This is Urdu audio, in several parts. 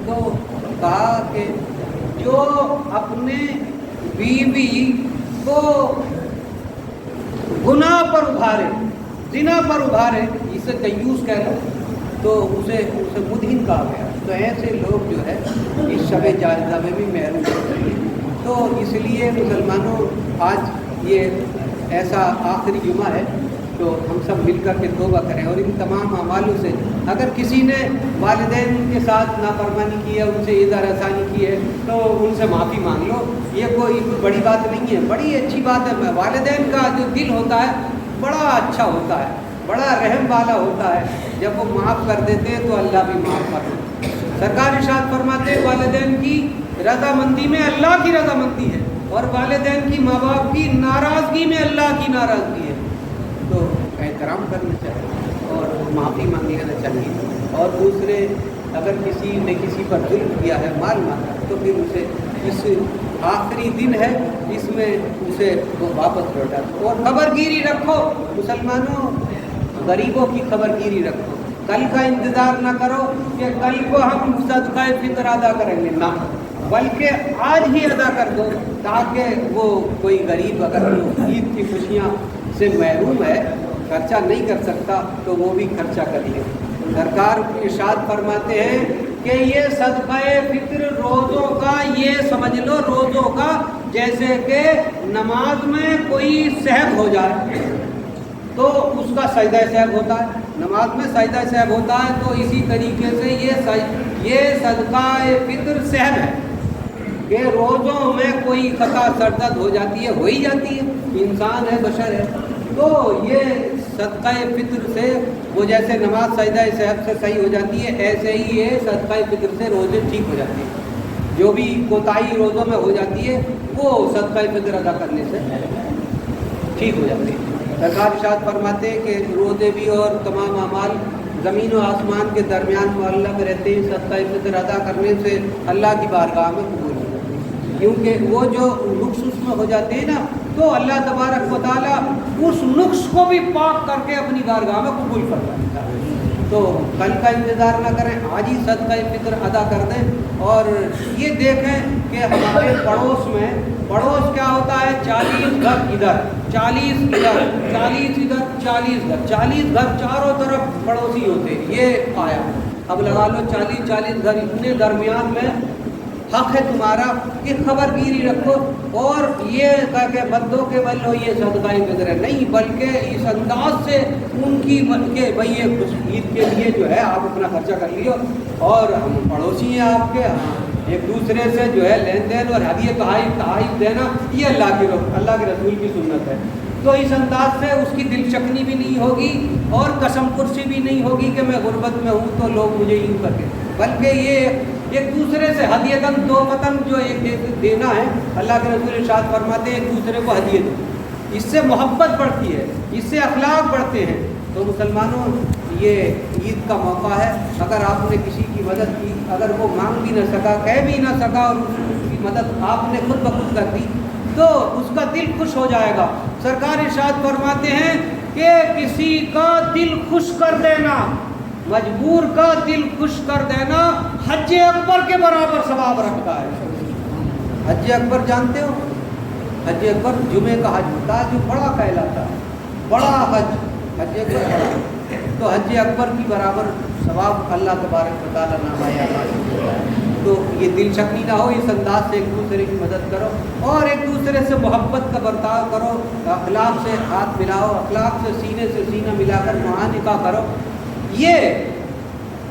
تو کہا کہ جو اپنے بیوی کو گناہ پر ابھارے، زنا پر ابھارے، اسے دیوس کہہ لو، تو اسے مدہن کہا گیا. تو ایسے لوگ جو ہے اس شب جائزہ میں بھی محروم ہوتے ہیں. تو اس لیے مسلمانوں آج یہ ایسا آخری جمعہ ہے تو ہم سب مل کر کے توبہ کریں اور ان تمام اعمالوں سے، اگر کسی نے والدین کے ساتھ نافرمانی کی ہے، ان سے اظہار احسانی کی ہے تو ان سے معافی مانگ لو. یہ کوئی بڑی بات نہیں ہے، بڑی اچھی بات ہے. والدین کا جو دل ہوتا ہے بڑا اچھا ہوتا ہے، بڑا رحم والا ہوتا ہے. جب وہ معاف کر دیتے ہیں تو اللہ بھی معاف کر دیتے ہیں. سرکار ارشاد فرماتے ہیں والدین کی رضامندی میں اللہ کی رضامندی ہے اور والدین کی ماں باپ کی ناراضگی میں اللہ کی ناراضگی ہے. تو احترام کرنا چاہیے اور معافی مانگ لینا چاہیے. اور دوسرے، اگر کسی نے کسی پر ظلم کیا ہے، مال مانگا، تو پھر اسے اس آخری دن ہے اس میں اسے وہ واپس لوٹا. اور خبر گیری رکھو مسلمانوں، غریبوں کی خبر گیری رکھو. کل کا انتظار نہ کرو کہ کل کو ہم صدقہ فطر ادا کریں گے، نہ، بلکہ آج ہی ادا کر دو تاکہ وہ کوئی غریب اگر عید کی خوشیاں سے محروم ہے، خرچہ نہیں کر سکتا تو وہ بھی خرچہ کر لے. سرکار ارشاد فرماتے ہیں کہ یہ صدقہ فطر روزوں کا، یہ سمجھ لو روزوں کا جیسے کہ نماز میں کوئی سہو ہو جائے تو اس کا سجدہ سہو ہوتا ہے، نماز میں سجدہ سہو ہوتا ہے، تو اسی طریقے سے یہ صدقہ فطر سہو ہے کہ روزوں میں کوئی خطا سردرد ہو جاتی ہے، ہو ہی جاتی ہے، انسان ہے، بشر ہے. تو یہ صدقہ فطر سے وہ جیسے نماز سجدہ سہو سے صحیح ہو جاتی ہے، ایسے ہی یہ صدقہ فطر سے روزے ٹھیک ہو جاتے ہیں. جو بھی کوتاہی روزوں میں ہو جاتی ہے وہ صدقہ فطر ادا کرنے سے ٹھیک ہو جاتی ہے. سرکار ارشاد فرماتے ہیں کہ روزے بھی اور تمام اعمال زمین و آسمان کے درمیان معلق رہتے ہیں. صدقہ فطر ادا کرنے سے اللہ کی بارگاہ میں قبول ہو جاتے ہیں، کیونکہ وہ جو نقص اس میں ہو جاتے ہیں نا، تو اللہ تبارک و تعالیٰ اس نقص کو بھی پاک کر کے اپنی بارگاہ میں قبول فرماتا ہے. تو کل کا انتظار نہ کریں، آج ہی صدقہ فطر ادا کر دیں. اور یہ دیکھیں کہ ہمارے پڑوس کیا ہوتا ہے، 40 گھر ادھر، 40 ادھر، 40 ادھر، 40 گھر، 40 گھر چاروں طرف پڑوسی ہوتے ہیں. یہ آیا، اب لگا لو 40 گھر، اتنے درمیان میں حق ہے تمہارا کہ خبر گیری رکھو. اور یہ کہا کہ بدوں کے بلو یہ صدقہ فطر ہے نہیں، بلکہ اس انداز سے ان کی کہ بھائی یہ خوش عید کے لیے جو ہے آپ اپنا خرچہ کر لیو اور ہم پڑوسی ہیں آپ کے، ایک دوسرے سے جو ہے لین دین اور ہدیے تحائف دینا، یہ اللہ کے رسول کی سنت ہے. تو اس انداز سے اس کی دل شکنی بھی نہیں ہوگی اور قسم پرسی بھی نہیں ہوگی کہ میں غربت میں ہوں تو لوگ مجھے یوں کر کے، بلکہ یہ ایک دوسرے سے ہدیتاً توبتاً جو ایک دینا ہے. اللہ کے رسول ارشاد فرماتے ہیں ایک دوسرے کو ہدیے دو، اس سے محبت بڑھتی ہے، اس سے اخلاق بڑھتے ہیں. تو مسلمانوں یہ عید کا موقع ہے، اگر آپ نے کسی کی مدد کی، اگر وہ مانگ بھی نہ سکا، کہہ بھی نہ سکا، اور اس کی مدد آپ نے خود بخود کر دی تو اس کا دل خوش ہو جائے گا. سرکار ارشاد فرماتے ہیں کہ کسی کا دل خوش کر دینا، مجبور کا دل خوش کر دینا حج اکبر کے برابر ثواب رکھتا ہے. حج اکبر جانتے ہو؟ حج اکبر جمعے کا حج ہوتا ہے جو بڑا کہلاتا ہے، بڑا حج اکبر بڑا. تو حج اکبر کی برابر ثواب اللہ تبارک و تعالیٰ نامۂ اعمال. تو یہ دل شکنی نہ ہو، اس انداز سے ایک دوسرے کی مدد کرو اور ایک دوسرے سے محبت کا برتاؤ کرو، اخلاق سے ہاتھ ملاؤ، اخلاق سے سینہ ملا کر معانقہ کرو. یہ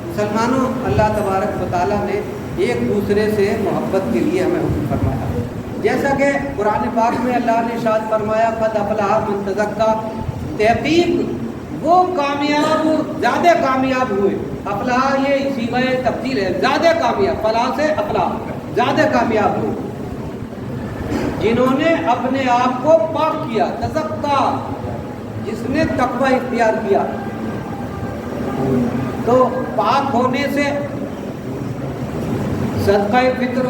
مسلمانوں اللہ تبارک و تعالیٰ نے ایک دوسرے سے محبت کے لیے ہمیں حکم فرمایا. جیسا کہ قرآن پاک میں اللہ نے ارشاد فرمایا قد افلح من تزکیٰ، تحقیق وہ کامیاب، زیادہ کامیاب ہوئے. افلاح یہ صیغہ تفضیل ہے، زیادہ کامیاب، فلاح سے افلاح، زیادہ کامیاب ہوئے جنہوں نے اپنے آپ کو پاک کیا. تزکیٰ جس نے تقوی اختیار کیا. تو پاک ہونے سے صدقہ فطر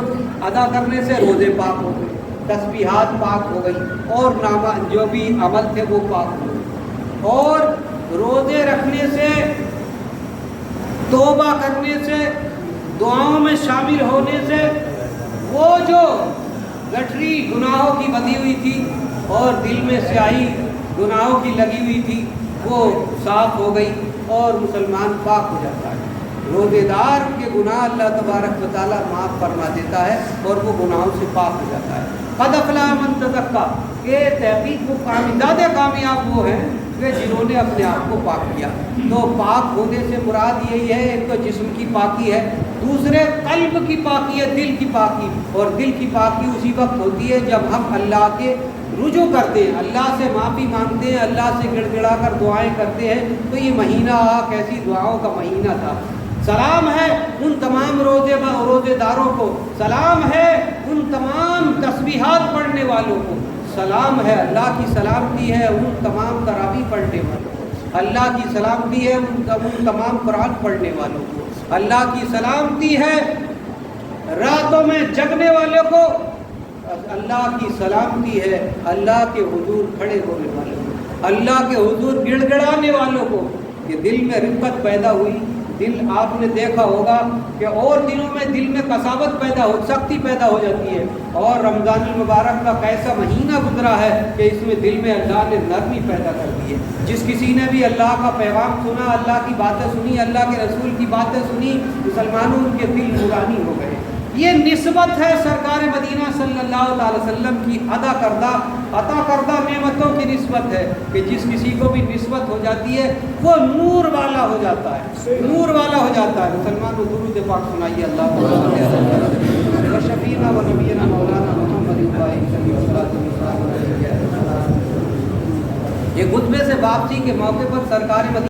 ادا کرنے سے روزے پاک ہو گئے، تسبیحات پاک ہو گئی، اور جو بھی عمل تھے وہ پاک ہو گئے. اور روزے رکھنے سے، توبہ کرنے سے دعاؤں میں شامل ہونے سے وہ جو گٹھری گناہوں کی بندھی ہوئی تھی اور دل میں سیاہی گناہوں کی لگی ہوئی تھی وہ صاف ہو گئی اور مسلمان پاک ہو جاتا ہے۔ روزے دار کے گناہ اللہ تبارک و تعالیٰ معاف فرما دیتا ہے اور وہ گناہوں سے پاک ہو جاتا ہے۔ قد افلح من تزکیٰ، کہ تحقیق وہ زیادہ کامیاب وہ ہیں کہ جنہوں نے اپنے آپ کو پاک کیا۔ تو پاک ہونے سے مراد یہی ہے، ایک تو جسم کی پاکی ہے، دوسرے قلب کی پاکی ہے، دل کی پاکی، اور دل کی پاکی اسی وقت ہوتی ہے جب ہم اللہ کے رجوع کرتے ہیں، اللہ سے معافی مانگتے ہیں، اللہ سے گڑ گڑا کر دعائیں کرتے ہیں۔ تو یہ مہینہ کیسی دعاؤں کا مہینہ تھا۔ سلام ہے ان تمام روزے داروں کو، سلام ہے ان تمام تسبیحات پڑھنے والوں کو، سلام ہے، اللہ کی سلامتی ہے ان تمام تراویح پڑھنے والوں کو، اللہ کی سلامتی ہے ان تمام قرآن پڑھنے والوں کو، اللہ کی سلامتی ہے راتوں میں جگنے والوں کو، اللہ کی سلامتی ہے اللہ کے حضور کھڑے ہونے والوں کو، اللہ کے حضور گڑ گڑانے والوں کو۔ کہ دل میں رقت پیدا ہوئی، دل آپ نے دیکھا ہوگا کہ اور دنوں میں دل میں کساوت سختی پیدا ہو جاتی ہے، اور رمضان المبارک کا کیسا مہینہ گزرا ہے کہ اس میں دل میں اللہ نے نرمی پیدا کر دی ہے۔ جس کسی نے بھی اللہ کا پیغام سنا، اللہ کی باتیں سنی، اللہ کے رسول کی باتیں سنی، مسلمانوں ان کے دل نورانی ہو گئے۔ یہ نسبت ہے سرکار مدینہ صلی اللہ علیہ وسلم کی عطا کردہ نعمتوں کی نسبت ہے کہ جس کسی کو بھی نسبت ہو جاتی ہے وہ نور والا ہو جاتا ہے، نور والا ہو جاتا ہے۔ مسلمانوں درود پاک سنائیے اللہ تعالیٰ شفیعنا و نبینا مولانا محمد صلی اللہ علیہ وسلم۔ یہ خطبے سے واپسی کے موقع پر سرکار مدینہ